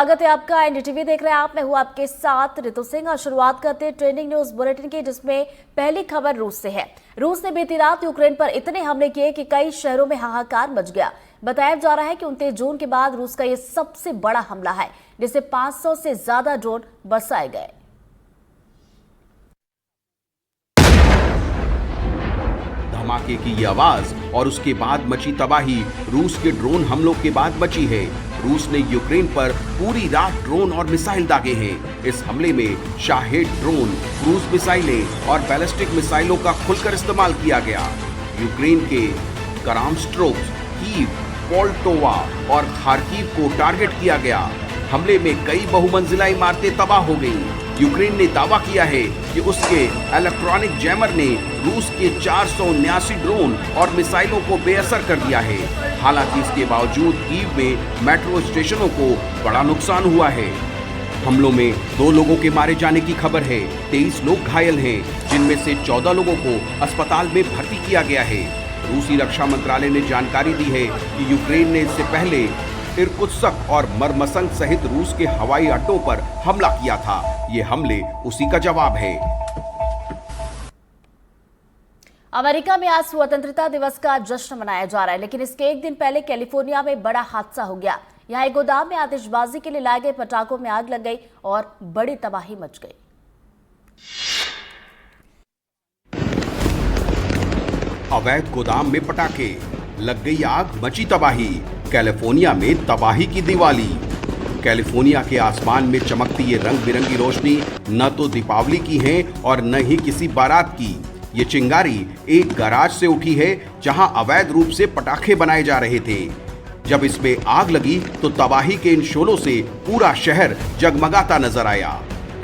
स्वागत है आपका। एनडीटीवी देख रहे हैं आप। मैं हूं आपके साथ ऋतु सिंह और शुरुआत करते हैं ट्रेंडिंग न्यूज बुलेटिन की, जिसमें पहली खबर रूस से है। रूस ने बीती रात यूक्रेन पर इतने हमले किए कि कई शहरों में हाहाकार मच गया। बताया जा रहा है कि 29 जून के बाद रूस का यह सबसे बड़ा हमला है, जिससे 500 से ज्यादा ड्रोन बरसाए गए। धमाके की ये आवाज और उसके बाद मची तबाही रूस के ड्रोन हमलों के बाद मची है। रूस ने यूक्रेन पर पूरी रात ड्रोन और मिसाइल दागे हैं। इस हमले में शाहेद ड्रोन, क्रूज मिसाइलें और बैलिस्टिक मिसाइलों का खुलकर इस्तेमाल किया गया। यूक्रेन के करामस्ट्रोक, कीव, पोल्टोवा और खार्किव को टारगेट किया गया। हमले में कई बहुमंजिला इमारतें तबाह हो गईं। यूक्रेन ने दावा किया है कि उसके इलेक्ट्रॉनिक जैमर ने रूस के 479 ड्रोन और मिसाइलों को बेअसर कर दिया है। हालांकि इसके बावजूद कीव में मेट्रो स्टेशनों को बड़ा नुकसान हुआ है। हमलों में 2 लोगों के मारे जाने की खबर है। 23 लोग घायल हैं, जिनमें से 14 लोगों को अस्पताल में भर्ती किया गया है। रूसी रक्षा मंत्रालय ने जानकारी दी है कि यूक्रेन ने इससे पहले इरकुत्स्क और मरमसंग सहित रूस के हवाई अड्डों पर हमला किया था। ये हमले उसी का जवाब है। अमेरिका में आज स्वतंत्रता दिवस का जश्न मनाया जा रहा है, लेकिन इसके एक दिन पहले कैलिफोर्निया में बड़ा हादसा हो गया। यहाँ एक गोदाम में आतिशबाजी के लिए लाए गए पटाखों में आग लग गई और बड़ी तबाही मच गई। अवैध गोदाम में पटाखे, लग गई आग, मची तबाही। कैलिफोर्निया में तबाही की दिवाली। कैलिफोर्निया के आसमान में चमकती ये रंग बिरंगी रोशनी न तो दीपावली की है और न ही किसी बारात की। ये चिंगारी एक गैराज से उठी है, जहां अवैध रूप से पटाखे बनाए जा रहे थे। जब इसमें आग लगी तो तबाही के इन शोलों से पूरा शहर जगमगाता नजर आया।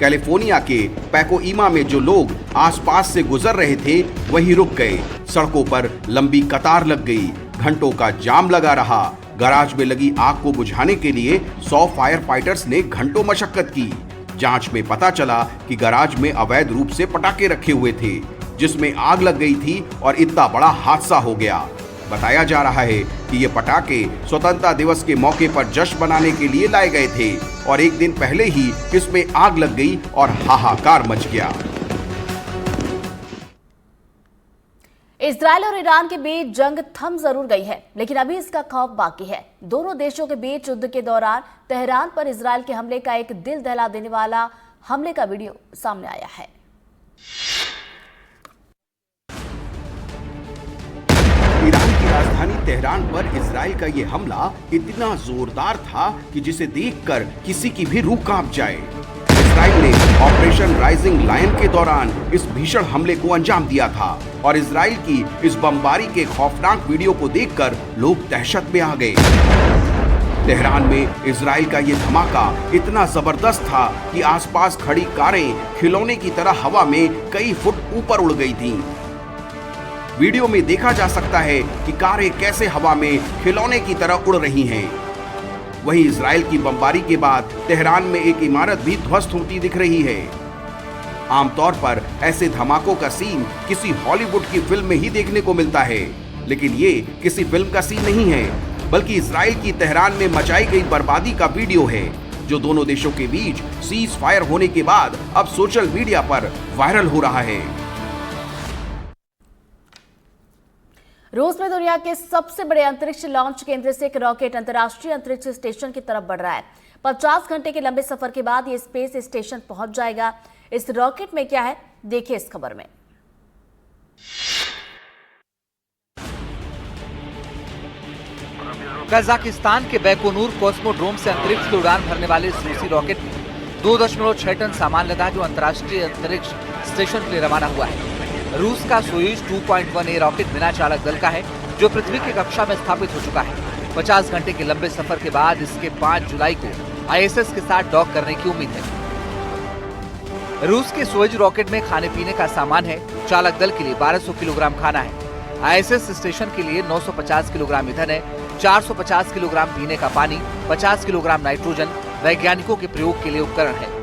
कैलिफोर्निया के पैकोइमा में जो लोग आसपास से गुजर रहे थे वहीं रुक गए। सड़कों पर लंबी कतार लग गई, घंटों का जाम लगा रहा। गैराज में लगी आग को बुझाने के लिए 100 फायर फाइटर्स ने घंटों मशक्कत की। जांच में पता चला कि गैराज में अवैध रूप से पटाखे रखे हुए थे, जिसमें आग लग गई थी और इतना बड़ा हादसा हो गया। बताया जा रहा है कि ये पटाखे स्वतंत्रता दिवस के मौके पर जश्न मनाने के लिए लाए गए थे और एक दिन पहले ही इसमें आग लग गई और हाहाकार मच गया। इजरायल और ईरान के बीच जंग थम जरूर गई है, लेकिन अभी इसका खौफ बाकी है। दोनों देशों के बीच युद्ध के दौरान तेहरान पर इजरायल के हमले का एक दिल दहला देने वाला हमले का वीडियो सामने आया है। ईरान की राजधानी तेहरान पर इजरायल का यह हमला इतना जोरदार था कि जिसे देखकर किसी की भी रूह कांप जाए। इजरायल ने ऑपरेशन राइजिंग लायन के दौरान इस भीषण हमले को अंजाम दिया था और इजरायल की इस बमबारी के खौफनाक वीडियो को देखकर लोग दहशत में आ गए। तेहरान में इजरायल का यह धमाका इतना जबरदस्त था कि आसपास खड़ी कारें खिलौने की तरह हवा में कई फुट ऊपर उड़ गई थीं। वीडियो में देखा जा सकता है कि कारें कैसे हवा में खिलौने की तरह उड़ रही हैं। वहीं इजरायल की बमबारी के बाद तेहरान में एक इमारत भी ध्वस्त होती दिख रही है। आमतौर पर ऐसे धमाकों का सीन किसी हॉलीवुड की फिल्म में ही देखने को मिलता है, लेकिन ये किसी फिल्म का सीन नहीं है, बल्कि इजरायल की तेहरान में मचाई गई बर्बादी का वीडियो है, जो दोनों देशों के बीच सीज फायर होने के बाद अब सोशल मीडिया पर वायरल हो रहा है। रूस में दुनिया के सबसे बड़े अंतरिक्ष लॉन्च केंद्र से एक रॉकेट अंतर्राष्ट्रीय अंतरिक्ष स्टेशन की तरफ बढ़ रहा है। 50 घंटे के लंबे सफर के बाद ये स्पेस स्टेशन पहुंच जाएगा। इस रॉकेट में क्या है, देखिए इस खबर में। कजाकिस्तान के बैकोनूर कॉस्मोड्रोम से अंतरिक्ष की उड़ान भरने वाले इस रूसी रॉकेट में 2.6 टन सामान लदा, जो अंतर्राष्ट्रीय अंतरिक्ष स्टेशन के लिए रवाना हुआ है। रूस का सोयूज 2.1A रॉकेट बिना चालक दल का है, जो पृथ्वी की कक्षा में स्थापित हो चुका है। 50 घंटे के लंबे सफर के बाद इसके 5 जुलाई को ISS के साथ डॉक करने की उम्मीद है। रूस के सोयूज रॉकेट में खाने पीने का सामान है। चालक दल के लिए 1200 किलोग्राम खाना है। ISS स्टेशन के लिए 950 किलोग्राम ईंधन है, 450 किलोग्राम पीने का पानी, 50 किलोग्राम नाइट्रोजन, वैज्ञानिकों के प्रयोग के लिए उपकरण है।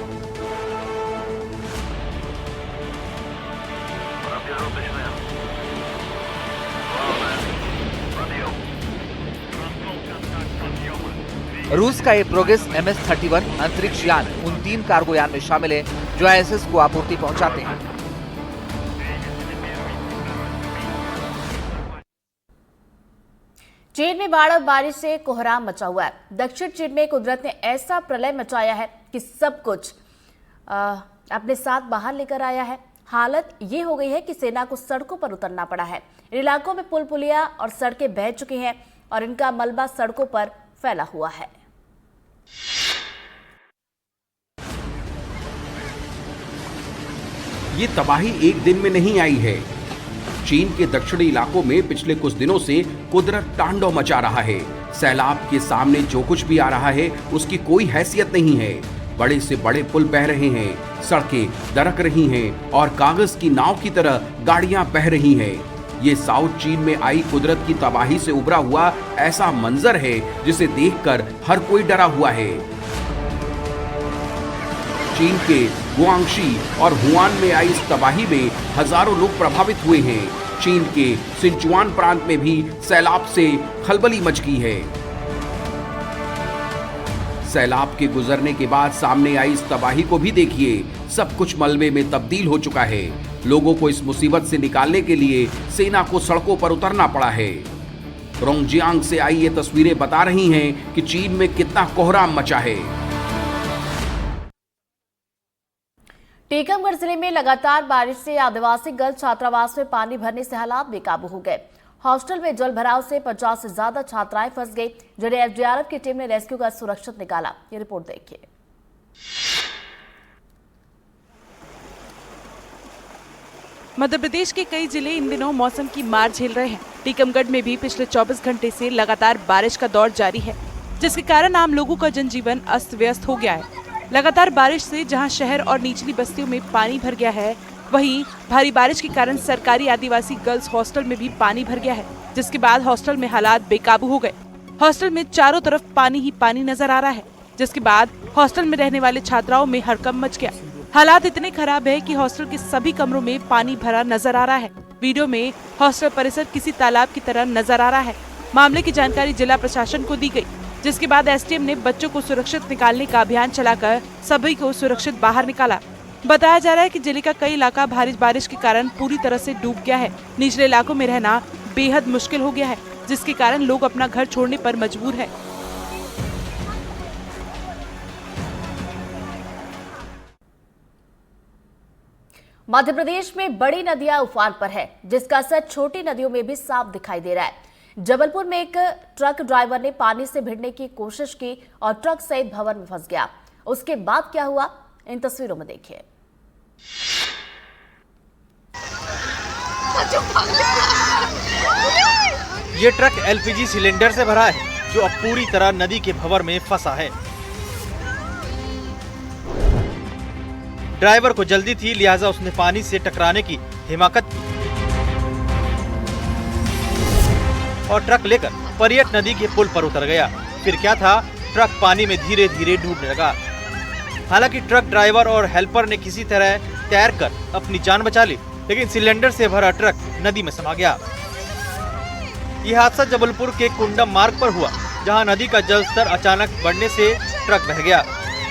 रूस का ये प्रोग्रेस MS-31 अंतरिक्ष यान उन 3 कार्गो यान में शामिल है जो ISS को आपूर्ति पहुंचाते हैं। चीन में बाढ़ और बारिश से कोहराम मचा हुआ है। दक्षिण चीन में कुदरत ने ऐसा प्रलय मचाया है कि सब कुछ अपने साथ बाहर लेकर आया है। हालत ये हो गई है कि सेना को सड़कों पर उतरना पड़ा है। इन इलाकों में पुल पुलिया और सड़कें बह चुकी हैं और इनका मलबा सड़कों पर फैला हुआ है। ये तबाही एक दिन में नहीं आई है। चीन के दक्षिणी इलाकों में पिछले कुछ दिनों से कुदरत तांडव मचा रहा है। सैलाब के सामने जो कुछ भी आ रहा है उसकी कोई हैसियत नहीं है। बड़े से बड़े पुल बह रहे हैं, सड़कें दरक रही हैं और कागज की नाव की तरह गाड़ियां बह रही हैं। ये साउथ चीन में आई कुदरत की तबाही से उभरा हुआ ऐसा मंजर है जिसे देखकर हर कोई डरा हुआ है। चीन के गुआंगशी और हुआन में आई इस तबाही में हजारों लोग प्रभावित हुए हैं। चीन के सिंचुआन प्रांत में भी सैलाब से खलबली मच गई है। सैलाब के गुजरने के बाद सामने आई इस तबाही को भी देखिए। सब कुछ मलबे में तब्दील हो चुका है। लोगों को इस मुसीबत से निकालने के लिए सेना को सड़कों पर उतरना पड़ा है। रोंगजियांग से आई ये तस्वीरें बता रही हैं कि चीन में कितना कोहराम मचा है। टीकमगढ़ जिले में लगातार बारिश से आदिवासी गर्ल्स छात्रावास में पानी भरने से हालात बेकाबू हो गए। हॉस्टल में जल भराव से 50 से ज्यादा छात्राएं फंस गई, जिन्हें एसडीआरएफ की टीम ने रेस्क्यू कर सुरक्षित निकाला। ये रिपोर्ट देखिए। मध्य प्रदेश के कई जिले इन दिनों मौसम की मार झेल रहे हैं। टीकमगढ़ में भी पिछले 24 घंटे से लगातार बारिश का दौर जारी है, जिसके कारण आम लोगों का जनजीवन अस्त व्यस्त हो गया है। लगातार बारिश से जहां शहर और निचली बस्तियों में पानी भर गया है, वहीं भारी बारिश के कारण सरकारी आदिवासी गर्ल्स हॉस्टल में भी पानी भर गया है, जिसके बाद हॉस्टल में हालात बेकाबू हो गए। हॉस्टल में चारों तरफ पानी ही पानी नजर आ रहा है, जिसके बाद हॉस्टल में रहने वाले छात्राओं में हड़कंप मच गया। हालात इतने खराब है कि हॉस्टल के सभी कमरों में पानी भरा नजर आ रहा है। वीडियो में हॉस्टल परिसर किसी तालाब की तरह नजर आ रहा है। मामले की जानकारी जिला प्रशासन को दी गई, जिसके बाद एसडीएम ने बच्चों को सुरक्षित निकालने का अभियान चलाकर सभी को सुरक्षित बाहर निकाला। बताया जा रहा है कि जिले का कई इलाका भारी बारिश के कारण पूरी तरह से डूब गया है। निचले इलाकों में रहना बेहद मुश्किल हो गया है, जिसके कारण लोग अपना घर छोड़ने पर मजबूर है। मध्य प्रदेश में बड़ी नदियां उफान पर है, जिसका असर छोटी नदियों में भी साफ दिखाई दे रहा है। जबलपुर में एक ट्रक ड्राइवर ने पानी से भिड़ने की कोशिश की और ट्रक सहित भवन में फंस गया। उसके बाद क्या हुआ, इन तस्वीरों में देखिए। ये ट्रक एलपीजी सिलेंडर से भरा है, जो अब पूरी तरह नदी के भंवर में फंसा है। ड्राइवर को जल्दी थी, लिहाजा उसने पानी से टकराने की हिमाकत की और ट्रक लेकर परियट नदी के पुल पर उतर गया। फिर क्या था, ट्रक पानी में धीरे धीरे डूबने लगा। हालांकि ट्रक ड्राइवर और हेल्पर ने किसी तरह तैरकर अपनी जान बचा ली, लेकिन सिलेंडर से भरा ट्रक नदी में समा गया। यह हादसा जबलपुर के कुंडम मार्ग पर हुआ, जहां नदी का जलस्तर अचानक बढ़ने से ट्रक बह गया।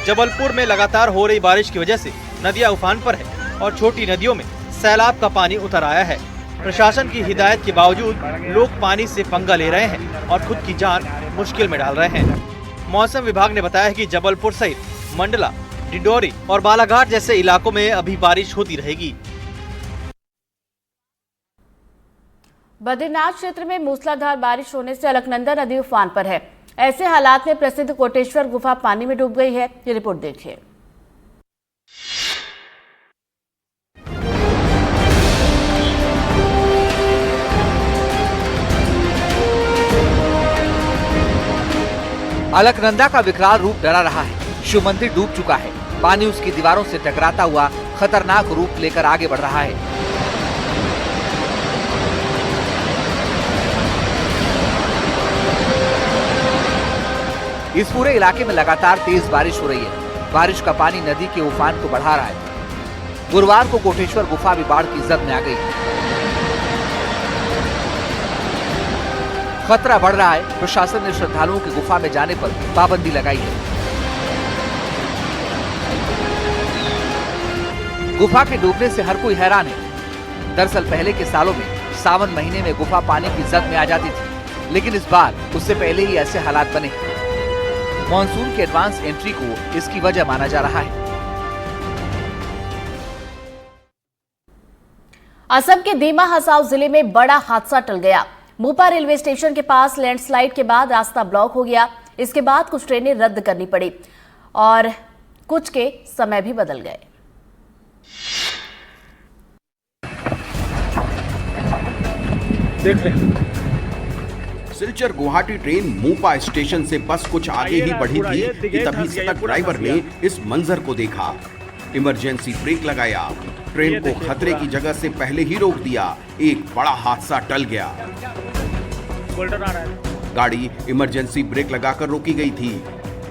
जबलपुर में लगातार हो रही बारिश की वजह से नदियां उफान पर है और छोटी नदियों में सैलाब का पानी उतर आया है। प्रशासन की हिदायत के बावजूद लोग पानी से पंगा ले रहे हैं और खुद की जान मुश्किल में डाल रहे हैं। मौसम विभाग ने बताया है कि जबलपुर सहित मंडला, डिंडोरी और बालाघाट जैसे इलाकों में अभी बारिश होती रहेगी। बद्रीनाथ क्षेत्र में मूसलाधार बारिश होने से अलकनंदा नदी उफान पर है। ऐसे हालात में प्रसिद्ध कोटेश्वर गुफा पानी में डूब गई है। ये रिपोर्ट देखिए। अलकनंदा का विकराल रूप डरा रहा है। शिव मंदिर डूब चुका है। पानी उसकी दीवारों से टकराता हुआ खतरनाक रूप लेकर आगे बढ़ रहा है। इस पूरे इलाके में लगातार तेज बारिश हो रही है। बारिश का पानी नदी के उफान को बढ़ा रहा है। गुरुवार को कोटेश्वर गुफा भी बाढ़ की जद में आ गई। खतरा बढ़ रहा है, प्रशासन ने श्रद्धालुओं के गुफा में जाने पर पाबंदी लगाई है। गुफा के डूबने से हर कोई हैरान है। दरअसल पहले के सालों में सावन महीने में गुफा पानी की जद में आ जाती थी, लेकिन इस बार उससे पहले ही ऐसे हालात बने। मॉनसून की एडवांस एंट्री को इसकी वजह माना जा रहा है। असम के दीमा हसाओ जिले में बड़ा हादसा टल गया। मोपा रेलवे स्टेशन के पास लैंडस्लाइड के बाद रास्ता ब्लॉक हो गया। इसके बाद कुछ ट्रेनें रद्द करनी पड़ी और कुछ के समय भी बदल गए। सिलचर गुवाहाटी ट्रेन मोपा स्टेशन से बस कुछ आगे ही बढ़ी थी कि तभी सड़क ड्राइवर ने इस मंजर को देखा। इमरजेंसी ब्रेक लगाया, ट्रेन को खतरे की जगह से पहले ही रोक दिया। एक बड़ा हादसा टल गया। गाड़ी इमरजेंसी ब्रेक लगाकर रोकी गई थी।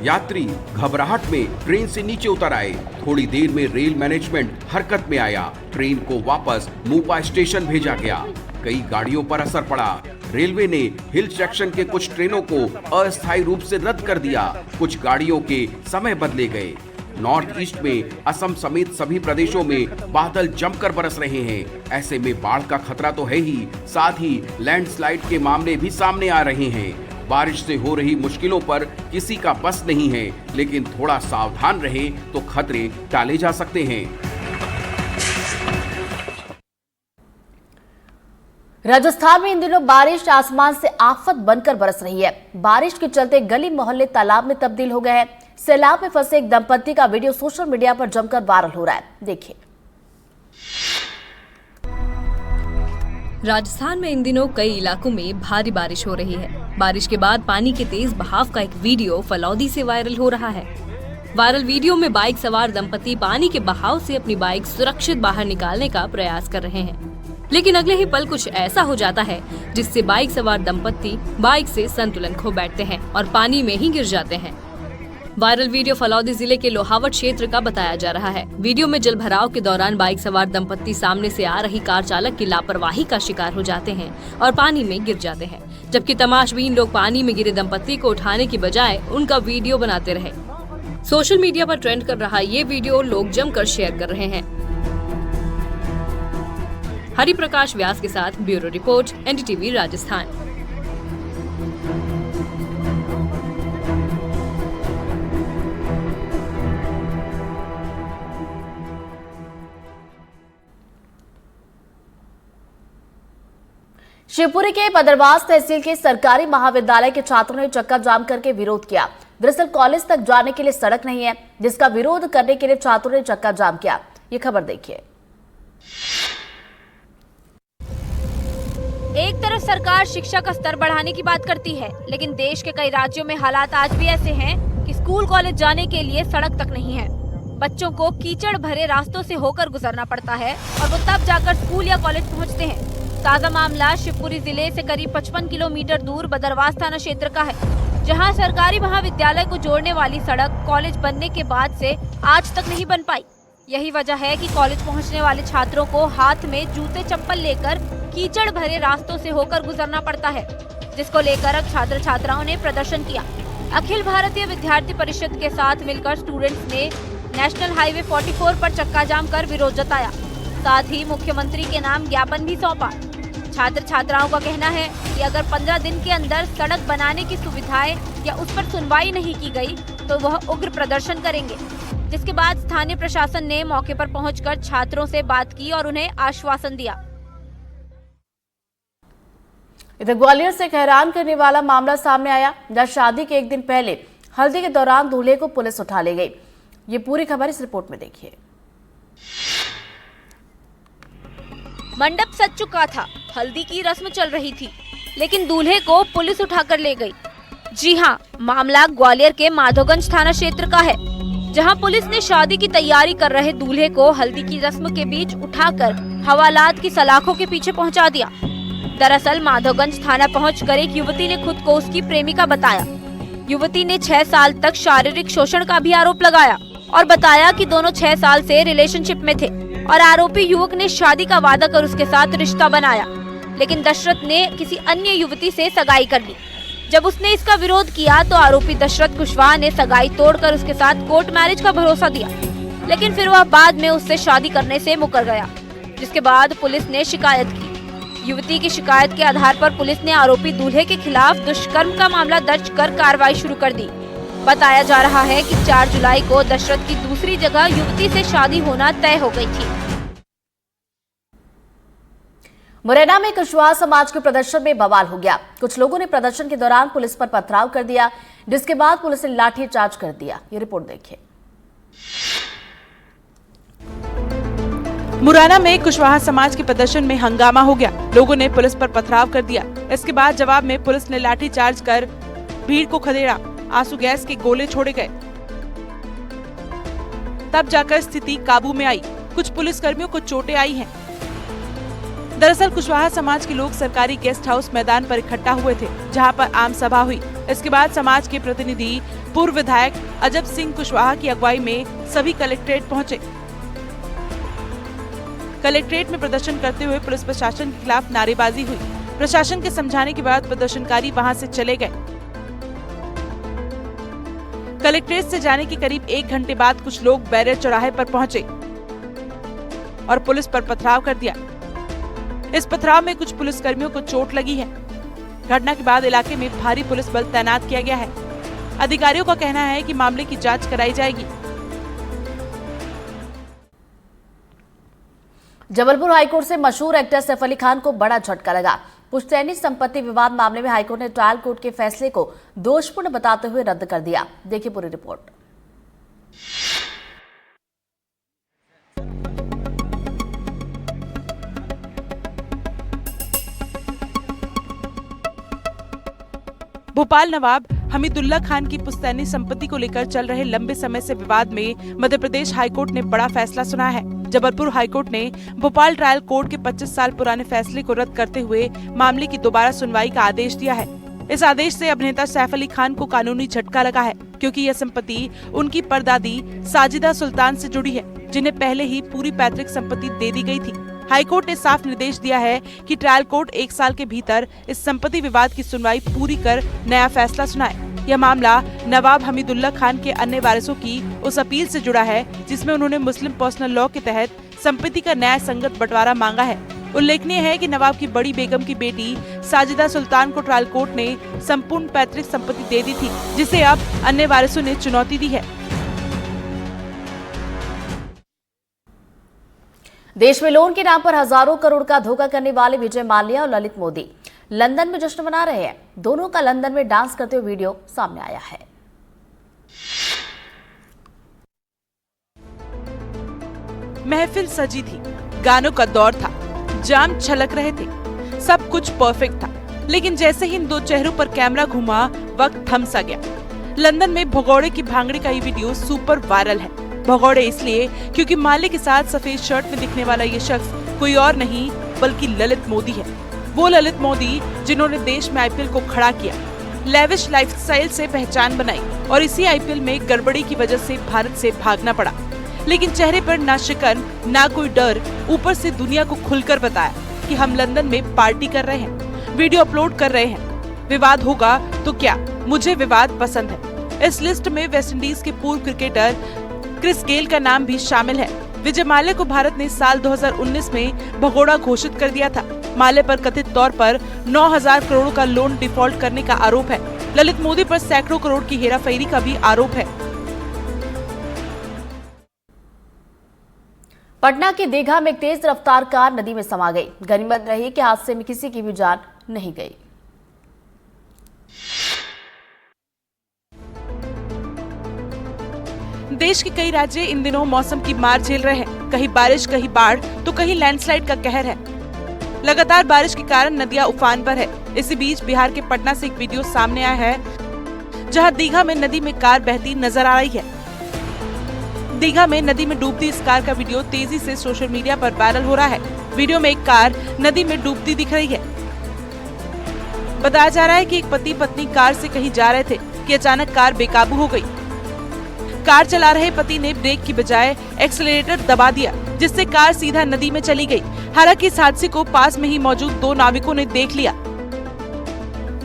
यात्री घबराहट में ट्रेन से नीचे उतर आए। थोड़ी देर में रेल मैनेजमेंट हरकत में आया। ट्रेन को वापस मोपा स्टेशन भेजा गया। कई गाड़ियों पर असर पड़ा। रेलवे ने हिल सेक्शन के कुछ ट्रेनों को अस्थायी रूप से रद्द कर दिया। कुछ गाड़ियों के समय बदले गए। नॉर्थ ईस्ट में असम समेत सभी प्रदेशों में बादल जमकर बरस रहे हैं। ऐसे में बाढ़ का खतरा तो है ही, साथ ही लैंडस्लाइड के मामले भी सामने आ रहे हैं। बारिश से हो रही मुश्किलों पर किसी का बस नहीं है, लेकिन थोड़ा सावधान रहे तो खतरे टाले जा सकते हैं। राजस्थान में इन दिनों बारिश आसमान से आफत बनकर बरस रही है। बारिश के चलते गली मोहल्ले तालाब में तब्दील हो गए हैं। सैलाब में फंसे एक दंपत्ति का वीडियो सोशल मीडिया पर जमकर वायरल हो रहा है। देखिए। राजस्थान में इन दिनों कई इलाकों में भारी बारिश हो रही है। बारिश के बाद पानी के तेज बहाव का एक वीडियो फलौदी से वायरल हो रहा है। वायरल वीडियो में बाइक सवार दंपति पानी के बहाव से अपनी बाइक सुरक्षित बाहर निकालने का प्रयास कर रहे हैं, लेकिन अगले ही पल कुछ ऐसा हो जाता है जिससे बाइक सवार दंपति बाइक से संतुलन खो बैठते हैं और पानी में ही गिर जाते हैं। वायरल वीडियो फलौदी जिले के लोहावट क्षेत्र का बताया जा रहा है। वीडियो में जलभराव के दौरान बाइक सवार दंपत्ति सामने से आ रही कार चालक की लापरवाही का शिकार हो जाते हैं और पानी में गिर जाते हैं, जबकि तमाशबीन लोग पानी में गिरे दंपत्ति को उठाने की बजाय उनका वीडियो बनाते रहे। सोशल मीडिया पर ट्रेंड कर रहा ये वीडियो लोग जमकर शेयर कर रहे हैं। हरि प्रकाश व्यास के साथ bureau report, NDTV Rajasthan. Shivpuri के बदरवास तहसील के सरकारी महाविद्यालय के छात्रों ने चक्का जाम करके विरोध किया। दरअसल कॉलेज तक जाने के लिए सड़क नहीं है, जिसका विरोध करने के लिए छात्रों ने चक्का जाम किया। ये खबर देखिए। एक तरफ सरकार शिक्षा का स्तर बढ़ाने की बात करती है, लेकिन देश के कई राज्यों में हालात आज भी ऐसे हैं कि स्कूल कॉलेज जाने के लिए सड़क तक नहीं है। बच्चों को कीचड़ भरे रास्तों से होकर गुजरना पड़ता है और वो तब जाकर स्कूल या कॉलेज पहुंचते हैं। ताजा मामला शिवपुरी जिले से करीब 55 किलोमीटर दूर बदरवास थाना क्षेत्र का है, जहां सरकारी महाविद्यालय को जोड़ने वाली सड़क कॉलेज बनने के बाद से आज तक नहीं बन पाई। यही वजह है कि कॉलेज पहुंचने वाले छात्रों को हाथ में जूते चप्पल लेकर कीचड़ भरे रास्तों से होकर गुजरना पड़ता है, जिसको लेकर अब छात्र छात्राओं ने प्रदर्शन किया। अखिल भारतीय विद्यार्थी परिषद के साथ मिलकर स्टूडेंट्स ने नेशनल हाईवे 44 पर चक्का जाम कर विरोध जताया। साथ ही मुख्यमंत्री के नाम ज्ञापन भी सौंपा। छात्र छात्राओं का कहना है कि अगर 15 दिन के अंदर सड़क बनाने की सुविधाएं या उस पर सुनवाई नहीं की गई तो वह उग्र प्रदर्शन करेंगे, जिसके बाद स्थानीय प्रशासन ने मौके पर पहुंचकर छात्रों से बात की और उन्हें आश्वासन दिया। इधर ग्वालियर से एक हैरान करने वाला मामला सामने आया, जहां शादी के एक दिन पहले हल्दी के दौरान दूल्हे को पुलिस उठा ले गई। ये पूरी खबर इस रिपोर्ट में देखिए। मंडप सज चुका था, हल्दी की रस्म चल रही थी, लेकिन दूल्हे को पुलिस उठाकर ले गई। जी हां, मामला ग्वालियर के माधोगंज थाना क्षेत्र का है, जहां पुलिस ने शादी की तैयारी कर रहे दूल्हे को हल्दी की रस्म के बीच उठाकर हवालात की सलाखों के पीछे पहुंचा दिया। दरअसल माधोगंज थाना पहुंचकर एक युवती ने खुद को उसकी प्रेमिका बताया। युवती ने 6 साल तक शारीरिक शोषण का भी आरोप लगाया और बताया कि दोनों 6 साल से रिलेशनशिप में थे और आरोपी युवक ने शादी का वादा कर उसके साथ रिश्ता बनाया, लेकिन दशरथ ने किसी अन्य युवती से सगाई कर ली। जब उसने इसका विरोध किया तो आरोपी दशरथ कुशवाहा ने सगाई तोड़कर उसके साथ कोर्ट मैरिज का भरोसा दिया, लेकिन फिर वह बाद में उससे शादी करने से मुकर गया, जिसके बाद पुलिस ने शिकायत की। युवती की शिकायत के आधार पर पुलिस ने आरोपी दूल्हे के खिलाफ दुष्कर्म का मामला दर्ज कर कार्रवाई शुरू कर दी। बताया जा रहा है कि 4 जुलाई को दशरथ की दूसरी जगह युवती से शादी होना तय हो गई थी। मुरैना में कुशवाहा समाज के प्रदर्शन में बवाल हो गया। कुछ लोगों ने प्रदर्शन के दौरान पुलिस पर पथराव कर दिया, जिसके बाद पुलिस ने लाठीचार्ज कर दिया। ये रिपोर्ट देखिए। मुरैना में कुशवाहा समाज के प्रदर्शन में हंगामा हो गया। लोगों ने पुलिस पर पथराव कर दिया। इसके बाद जवाब में पुलिस ने लाठीचार्ज कर भीड़ को खदेड़ा। आंसू गैस के गोले छोड़े गए, तब जाकर स्थिति काबू में आई। कुछ पुलिसकर्मियों को चोटें आई हैं। दरअसल कुशवाहा समाज के लोग सरकारी गेस्ट हाउस मैदान पर इकट्ठा हुए थे, जहां पर आम सभा हुई। इसके बाद समाज के प्रतिनिधि पूर्व विधायक अजब सिंह कुशवाहा की अगुवाई में सभी कलेक्ट्रेट पहुंचे। कलेक्ट्रेट में प्रदर्शन करते हुए पुलिस प्रशासन के खिलाफ नारेबाजी हुई। प्रशासन के समझाने के बाद प्रदर्शनकारी वहां से चले गए। कलेक्ट्रेट से जाने के करीब 1 घंटे बाद कुछ लोग बैरियर चौराहे पर पहुंचे और पुलिस पर पथराव कर दिया। इस पथराव में कुछ पुलिसकर्मियों को चोट लगी है। घटना के बाद इलाके में भारी पुलिस बल तैनात किया गया है। अधिकारियों का कहना है कि मामले की जांच कराई जाएगी। जबलपुर हाईकोर्ट से मशहूर एक्टर सैफ अली खान को बड़ा झटका लगा। पुश्तैनी संपत्ति विवाद मामले में हाईकोर्ट ने ट्रायल कोर्ट के फैसले को दोषपूर्ण बताते हुए रद्द कर दिया। देखिए पूरी रिपोर्ट। भोपाल नवाब हमीदुल्ला खान की पुश्तैनी संपत्ति को लेकर चल रहे लंबे समय से विवाद में मध्य प्रदेश हाईकोर्ट ने बड़ा फैसला सुनाया है। जबलपुर हाईकोर्ट ने भोपाल ट्रायल कोर्ट के 25 साल पुराने फैसले को रद्द करते हुए मामले की दोबारा सुनवाई का आदेश दिया है। इस आदेश से अभिनेता सैफ अली खान को कानूनी झटका लगा है, क्योंकि यह संपत्ति उनकी परदादी साजिदा सुल्तान से जुड़ी है, जिन्हें पहले ही पूरी पैतृक संपत्ति दे दी गई थी। हाईकोर्ट ने साफ निर्देश दिया है कि ट्रायल कोर्ट 1 साल के भीतर इस संपत्ति विवाद की सुनवाई पूरी कर नया फैसला सुनाए। यह मामला नवाब हमीदुल्ला खान के अन्य वारिसों की उस अपील से जुड़ा है, जिसमें उन्होंने मुस्लिम पर्सनल लॉ के तहत संपत्ति का न्याय संगत बंटवारा मांगा है। उल्लेखनीय है कि नवाब की बड़ी बेगम की बेटी साजिदा सुल्तान को ट्रायल कोर्ट ने संपूर्ण पैतृक संपत्ति दे दी थी, जिसे अब अन्य वारिसों ने चुनौती दी है। देश में लोन के नाम पर हजारों करोड़ का धोखा करने वाले विजय माल्या और ललित मोदी लंदन में जश्न मना रहे हैं। दोनों का लंदन में डांस करते हुए वीडियो सामने आया है। महफिल सजी थी, गानों का दौर था, जाम छलक रहे थे, सब कुछ परफेक्ट था। लेकिन जैसे ही इन दो चेहरों पर कैमरा घुमा, वक्त थम सा गया। लंदन में भगौड़े की भांगड़ी का ये वीडियो सुपर वायरल है। भगौड़े इसलिए क्योंकि माले के साथ सफेद शर्ट में दिखने वाला ये शख्स कोई और नहीं बल्कि ललित मोदी है। वो ललित मोदी जिन्होंने देश में आईपीएल को खड़ा किया, लेविश लाइफस्टाइल से पहचान बनाई और इसी आईपीएल में गड़बड़ी की वजह से भारत से भागना पड़ा। लेकिन चेहरे पर ना शिकन ना कोई डर, ऊपर से दुनिया को खुलकर बताया कि हम लंदन में पार्टी कर रहे हैं, वीडियो अपलोड कर रहे हैं। विवाद होगा तो क्या, मुझे विवाद पसंद है। इस लिस्ट में वेस्टइंडीज के पूर्व क्रिकेटर क्रिस गेल का नाम भी शामिल है। विजय माल्या को भारत ने साल 2019 में भगोड़ा घोषित कर दिया था। माल्या पर कथित तौर पर 9,000 करोड़ का लोन डिफॉल्ट करने का आरोप है। ललित मोदी पर सैकड़ों करोड़ की हेराफेरी का भी आरोप है। पटना के दीघा में एक तेज रफ्तार कार नदी में समा गई। गनीमत रही कि हादसे में किसी की भी जान नहीं गई। देश के कई राज्य इन दिनों मौसम की मार झेल रहे हैं। कहीं बारिश, कहीं बाढ़ तो कहीं लैंडस्लाइड का कहर है। लगातार बारिश के कारण नदियां उफान पर है। इसी बीच बिहार के पटना से एक वीडियो सामने आया है, जहां दीघा में नदी में कार बहती नजर आ रही है। दीघा में नदी में डूबती इस कार का वीडियो तेजी से सोशल मीडिया पर वायरल हो रहा है। वीडियो में एक कार नदी में डूबती दिख रही है। बताया जा रहा है कि एक पति पत्नी कार से कहीं जा रहे थे कि अचानक कार बेकाबू हो गई। कार चला रहे पति ने ब्रेक की बजाय एक्सीलरेटर दबा दिया, जिससे कार सीधा नदी में चली गई। हालांकि इस हादसे को पास में ही मौजूद 2 नाविकों ने देख लिया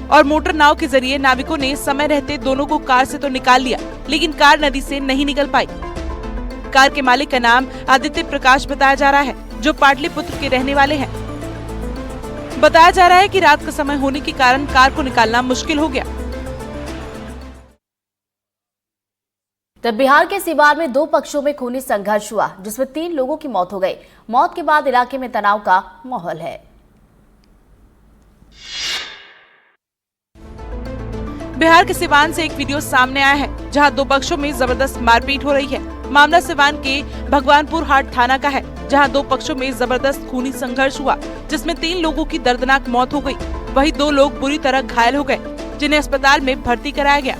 और मोटर नाव के जरिए नाविकों ने समय रहते दोनों को कार से तो निकाल लिया, लेकिन कार नदी से नहीं निकल पाई। कार के मालिक का नाम आदित्य प्रकाश बताया जा रहा है, जो पाटलिपुत्र के रहने वाले हैं। बताया जा रहा है कि रात का समय होने के कारण कार को निकालना मुश्किल हो गया। तब बिहार के सिवान में 2 पक्षों में खूनी संघर्ष हुआ, जिसमें 3 लोगों की मौत हो गई। मौत के बाद इलाके में तनाव का माहौल है। बिहार के सिवान से एक वीडियो सामने आया है, जहां 2 पक्षों में जबरदस्त मारपीट हो रही है। मामला सिवान के भगवानपुर हाट थाना का है, जहां 2 पक्षों में जबरदस्त खूनी संघर्ष हुआ, जिसमें 3 लोगों की दर्दनाक मौत हो गई। वहीं 2 लोग बुरी तरह घायल हो गए, जिन्हें अस्पताल में भर्ती कराया गया।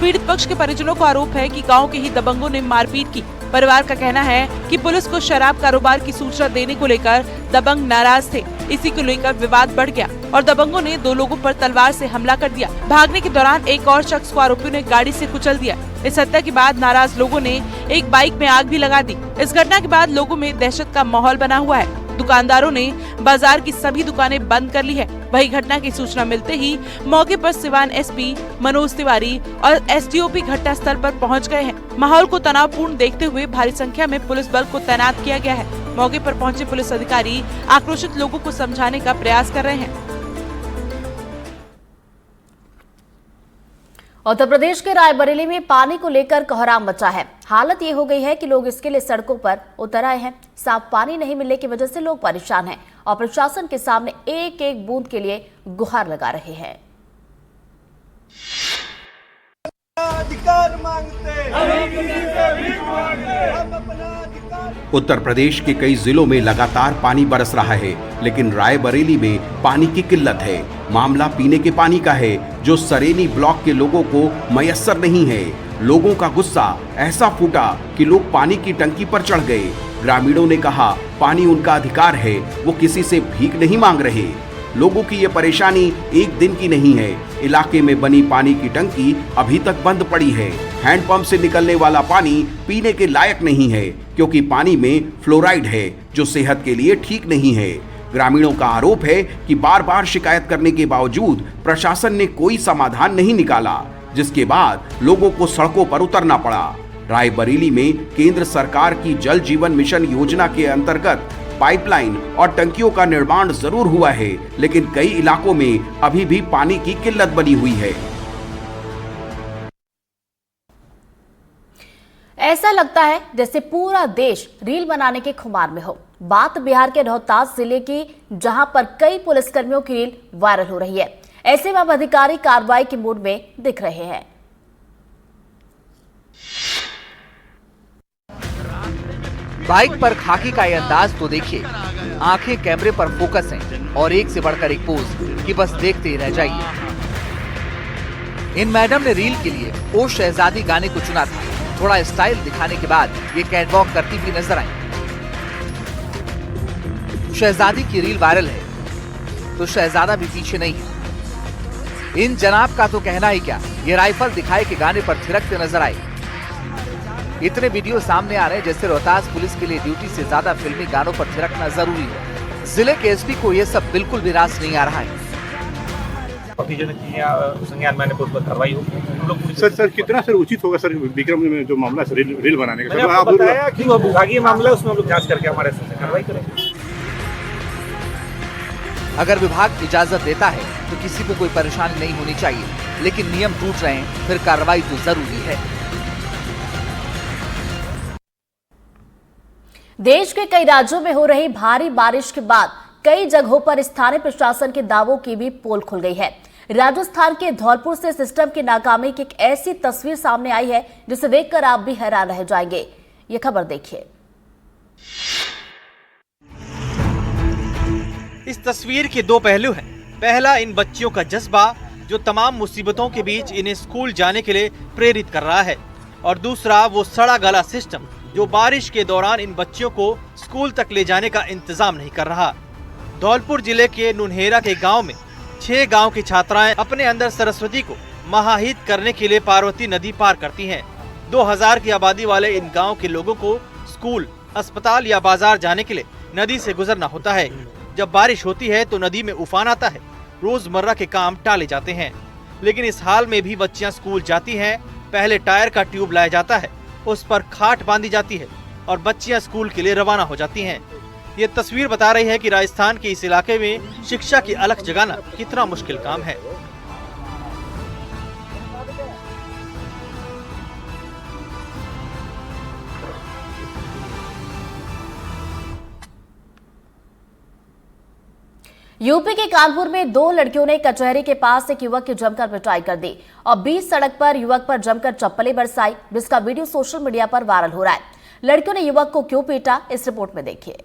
पीड़ित पक्ष के परिजनों को आरोप है कि गांव के ही दबंगों ने मारपीट की। परिवार का कहना है कि पुलिस को शराब कारोबार की सूचना देने को लेकर दबंग नाराज थे। इसी को लेकर विवाद बढ़ गया और दबंगों ने 2 लोगों पर तलवार से हमला कर दिया। भागने के दौरान एक और शख्स को आरोपियों ने गाड़ी से कुचल दिया। इस हत्या के बाद नाराज लोगों ने एक बाइक में आग भी लगा दी। इस घटना के बाद लोगों में दहशत का माहौल बना हुआ है। दुकानदारों ने बाजार की सभी दुकानें बंद कर ली है। वही घटना की सूचना मिलते ही मौके पर सिवान एसपी मनोज तिवारी और एसडीओपी घटना स्थल पर पहुंच गए हैं। माहौल को तनावपूर्ण देखते हुए भारी संख्या में पुलिस बल को तैनात किया गया है। मौके पर पहुंचे पुलिस अधिकारी आक्रोशित लोगों को समझाने का प्रयास कर रहे हैं। उत्तर प्रदेश के रायबरेली में पानी को लेकर कोहराम मचा है। हालत ये हो गई है कि लोग इसके लिए सड़कों पर उतर आए हैं। साफ पानी नहीं मिलने की वजह से लोग परेशान हैं और प्रशासन के सामने एक एक बूंद के लिए गुहार लगा रहे हैं। उत्तर प्रदेश के कई जिलों में लगातार पानी बरस रहा है, लेकिन रायबरेली में पानी की किल्लत है। मामला पीने के पानी का है, जो सरेनी ब्लॉक के लोगों को मयस्सर नहीं है। लोगों का गुस्सा ऐसा फूटा कि लोग पानी की टंकी पर चढ़ गए। ग्रामीणों ने कहा पानी उनका अधिकार है, वो किसी से भीख नहीं मांग रहे। लोगों की ये परेशानी एक दिन की नहीं है। इलाके में बनी पानी की टंकी अभी तक बंद पड़ी है। हैंडपंप से निकलने वाला पानी पीने के लायक नहीं है, क्योंकि पानी में फ्लोराइड है, जो सेहत के लिए ठीक नहीं है। ग्रामीणों का आरोप है कि बार बार शिकायत करने के बावजूद प्रशासन ने कोई समाधान नहीं निकाला, जिसके बाद लोगों को सड़कों पर उतरना पड़ा। रायबरेली में केंद्र सरकार की जल जीवन मिशन योजना के अंतर्गत पाइपलाइन और टंकियों का निर्माण जरूर हुआ है, लेकिन कई इलाकों में अभी भी पानी की किल्लत बनी हुई है। ऐसा लगता है जैसे पूरा देश रील बनाने के खुमार में हो। बात बिहार के रोहतास जिले की, जहां पर कई पुलिसकर्मियों की रील वायरल हो रही है। ऐसे में अब अधिकारी कार्रवाई के मूड में दिख रहे हैं। बाइक पर खाकी का ये अंदाज तो देखिए, आंखें कैमरे पर फोकस हैं और एक से बढ़कर एक पोज कि बस देखते ही रह जाइए। इन मैडम ने रील के लिए ओ शहजादी गाने को चुना था। थोड़ा स्टाइल दिखाने के बाद ये कैटवॉक करती हुई नजर आई। शहजादी की रील वायरल है तो शहजादा भी पीछे नहीं है। इन जनाब का तो कहना ही क्या, ये राइफल दिखाए के गाने पर थिरकते नजर आए। इतने वीडियो सामने आ रहे हैं जैसे रोहतास पुलिस के लिए ड्यूटी से ज्यादा फिल्मी गानों पर थिरकना जरूरी है। जिले के एसपी को ये सब बिल्कुल भी रास नहीं आ रहा है। कार्रवाई हो सर कितना सर उचित होगा सर विक्रम में जो मामला है रील बनाने का? सर आप बताया कि वो विभागीय मामला है, उसमें हम लोग जांच करके हमारे कार्रवाई करेंगे। अगर विभाग इजाजत देता है तो किसी को कोई परेशानी नहीं होनी चाहिए, लेकिन नियम टूट रहे हैं फिर कार्रवाई तो जरूरी है। देश के कई राज्यों में हो रही भारी बारिश के बाद कई जगहों पर स्थानीय प्रशासन के दावों की भी पोल खुल गई है। राजस्थान के धौलपुर से सिस्टम की नाकामी की एक ऐसी तस्वीर सामने आई है जिसे देखकर आप भी हैरान रह जाएंगे। ये खबर देखिए। इस तस्वीर के 2 पहलू हैं। पहला, इन बच्चियों का जज्बा जो तमाम मुसीबतों के बीच इन्हें स्कूल जाने के लिए प्रेरित कर रहा है, और दूसरा वो सड़ा गला सिस्टम जो बारिश के दौरान इन बच्चियों को स्कूल तक ले जाने का इंतजाम नहीं कर रहा। धौलपुर जिले के नुनहेरा के गांव में 6 गांव की छात्राएं अपने अंदर सरस्वती को महाहित करने के लिए पार्वती नदी पार करती हैं। 2000 की आबादी वाले इन गांव के लोगों को स्कूल अस्पताल या बाजार जाने के लिए नदी से गुजरना होता है। जब बारिश होती है तो नदी में उफान आता है, रोजमर्रा के काम टाले जाते हैं। लेकिन इस हाल में भी बच्चियां स्कूल जाती हैं। पहले टायर का ट्यूब लाया जाता है, उस पर खाट बांधी जाती है और बच्चियां स्कूल के लिए रवाना हो जाती हैं। ये तस्वीर बता रही है कि राजस्थान के इस इलाके में शिक्षा की अलख जगाना कितना मुश्किल काम है। यूपी के कानपुर में 2 लड़कियों ने कचहरी के पास एक युवक की जमकर पिटाई कर दी और बीच सड़क पर युवक पर जमकर चप्पलें बरसाई, जिसका वीडियो सोशल मीडिया पर वायरल हो रहा है। लड़कियों ने युवक को क्यों पीटा, इस रिपोर्ट में देखिए।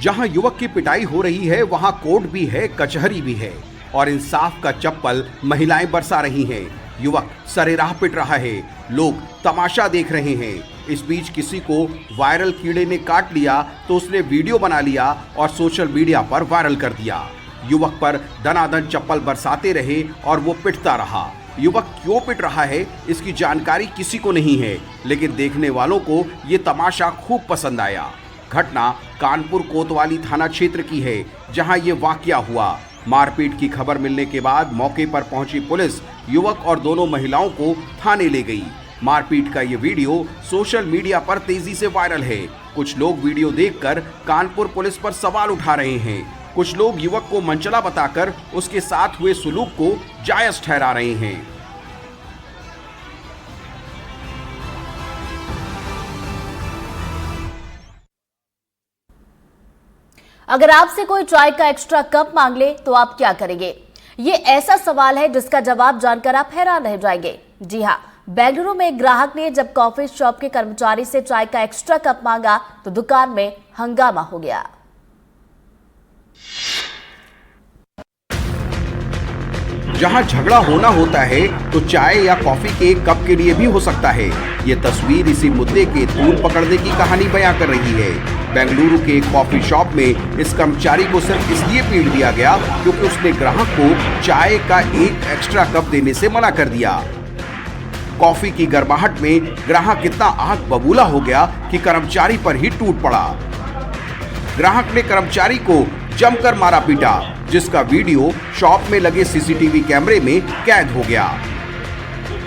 जहां युवक की पिटाई हो रही है वहां कोर्ट भी है, कचहरी भी है और इंसाफ का चप्पल महिलाएं बरसा रही हैं। युवक सरेराह पिट रहा है, लोग तमाशा देख रहे हैं। इस बीच किसी को वायरल कीड़े ने काट लिया तो उसने वीडियो बना लिया और सोशल मीडिया पर वायरल कर दिया। युवक पर दनादन चप्पल बरसाते रहे और वो पिटता रहा। युवक क्यों पिट रहा है इसकी जानकारी किसी को नहीं है, लेकिन देखने वालों को ये तमाशा खूब पसंद आया। घटना कानपुर कोतवाली थाना क्षेत्र की है, जहां ये वाकया हुआ। मारपीट की खबर मिलने के बाद मौके पर पहुंची पुलिस युवक और दोनों महिलाओं को थाने ले गई। मारपीट का ये वीडियो सोशल मीडिया पर तेजी से वायरल है। कुछ लोग वीडियो देखकर कानपुर पुलिस पर सवाल उठा रहे हैं। कुछ लोग युवक को मनचला बताकर उसके साथ हुए सुलूक को जायज ठहरा रहे हैं। अगर आपसे कोई चाय का एक्स्ट्रा कप मांग ले तो आप क्या करेंगे? ये ऐसा सवाल है जिसका जवाब जानकर आप हैरान रह जाएंगे। जी हाँ, बेंगलुरु में एक ग्राहक ने जब कॉफी शॉप के कर्मचारी से चाय का एक्स्ट्रा कप मांगा तो दुकान में हंगामा हो गया। जहां झगड़ा होना होता है तो चाय या कॉफी के एक कप के लिए भी हो सकता है। ये तस्वीर इसी मुद्दे के तूल पकड़ने की कहानी बयां कर रही है। बेंगलुरु के एक कॉफी शॉप में इस कर्मचारी को सिर्फ इसलिए पीट दिया गया क्योंकि उसने ग्राहक को चाय का एक एक्स्ट्रा कप देने से मना कर दिया। कॉफी की गर्माहट में ग्राहक इतना आग बबूला हो गया कि कर्मचारी पर ही टूट पड़ा। ग्राहक ने कर्मचारी को जमकर मारा पीटा, जिसका वीडियो शॉप में लगे सीसीटीवी कैमरे में कैद हो गया।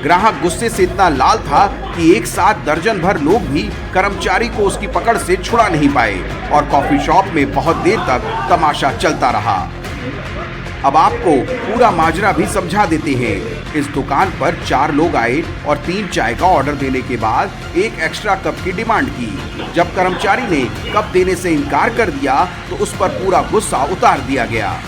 ग्राहक गुस्से से इतना लाल था कि एक साथ दर्जन भर लोग भी कर्मचारी को उसकी पकड़ से छुड़ा नहीं पाए और कॉफी शॉप में बहुत देर तक तमाशा चलता रहा। अब आपको पूरा माजरा भी समझा देते हैं। इस दुकान पर 4 लोग आए और 3 चाय का ऑर्डर देने के बाद एक एक्स्ट्रा कप की डिमांड की। जब कर्मचारी ने कप देने से इनकार कर दिया तो उस पर पूरा गुस्सा उतार दिया गया।